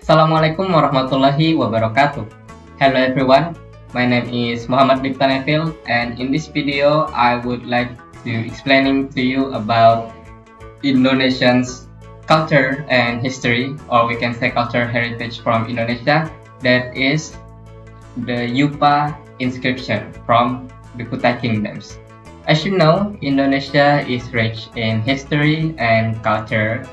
Assalamualaikum warahmatullahi wabarakatuh. Hello everyone, my name is Muhammad Biftanefil, and in this video I would like to explaining to you about Indonesian's culture and history, or we can say culture heritage from Indonesia, that is the Yupa inscription from the Kutai Kingdoms. As you know, Indonesia is rich in history and culture,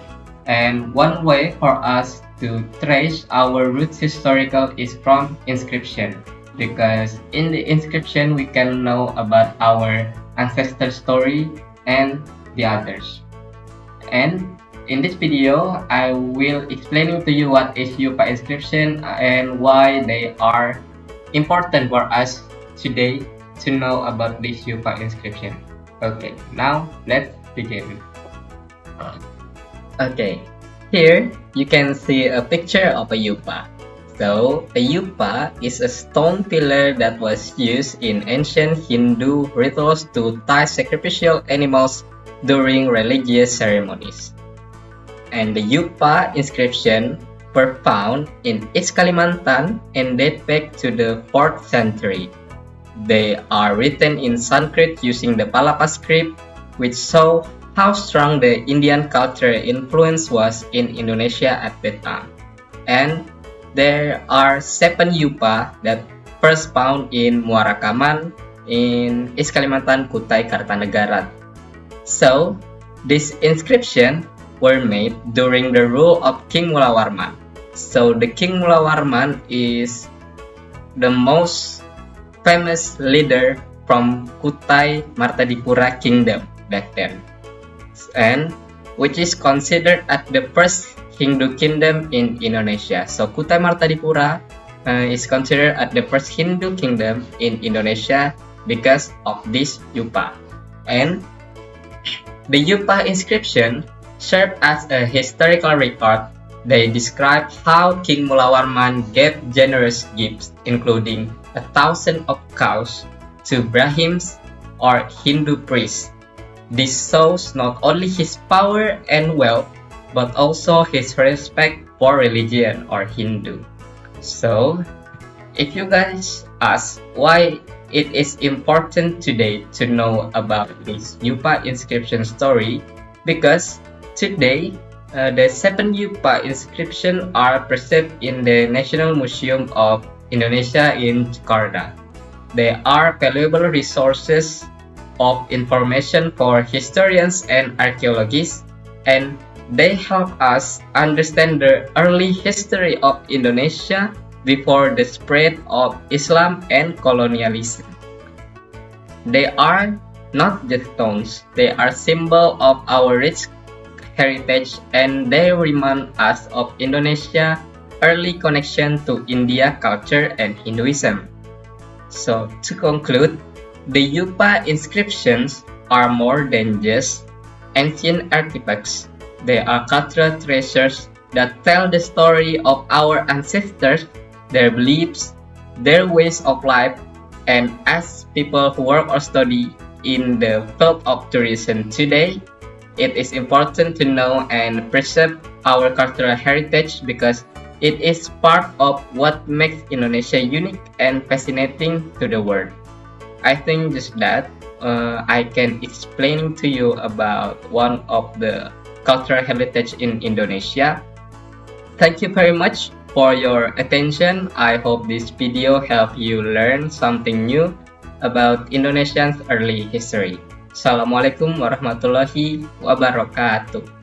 and one way for us to trace our roots historical is from inscription, because in the inscription we can know about our ancestor story and the others. And in this video I will explaining to you what is Yupa inscription and why they are important for us today to know about this Yupa inscription. Okay, now let's begin. Okay, here you can see a picture of a yupa. So, a yupa is a stone pillar that was used in ancient Hindu rituals to tie sacrificial animals during religious ceremonies. And the yupa inscription were found in East Kalimantan and date back to the 4th century. They are written in Sanskrit using the Palapa script, which show how strong the Indian culture influence was in Indonesia at that time. And there are 7 yupa that first found in Muara Kaman in East Kalimantan, Kutai Kartanegara. So, these inscriptions were made during the rule of King Mulawarman. So, the King Mulawarman is the most famous leader from Kutai Martadipura Kingdom back then, and which is considered as the first Hindu kingdom in Indonesia. So Kutai Martadipura is considered as the first Hindu kingdom in Indonesia because of this yupa. And the yupa inscription served as a historical record. They describe how King Mulawarman gave generous gifts, including 1,000 of cows to Brahmins or Hindu priests. This shows not only his power and wealth, but also his respect for religion or Hindu. So, if you guys ask why it is important today to know about this yupa inscription story, because today the 7 yupa inscriptions are preserved in the National Museum of Indonesia in Jakarta. They are valuable resources of information for historians and archaeologists, and they help us understand the early history of Indonesia before the spread of Islam and colonialism. They are not just stones, they are symbol of our rich heritage, and they remind us of Indonesia's early connection to India culture and Hinduism. So, to conclude, the yupa inscriptions are more than just ancient artifacts. They are cultural treasures that tell the story of our ancestors, their beliefs, their ways of life, and as people who work or study in the field of tourism today, it is important to know and preserve our cultural heritage because it is part of what makes Indonesia unique and fascinating to the world. I think just that I can explain to you about one of the cultural heritage in Indonesia. Thank you very much for your attention. I hope this video helped you learn something new about Indonesia's early history. Assalamualaikum warahmatullahi wabarakatuh.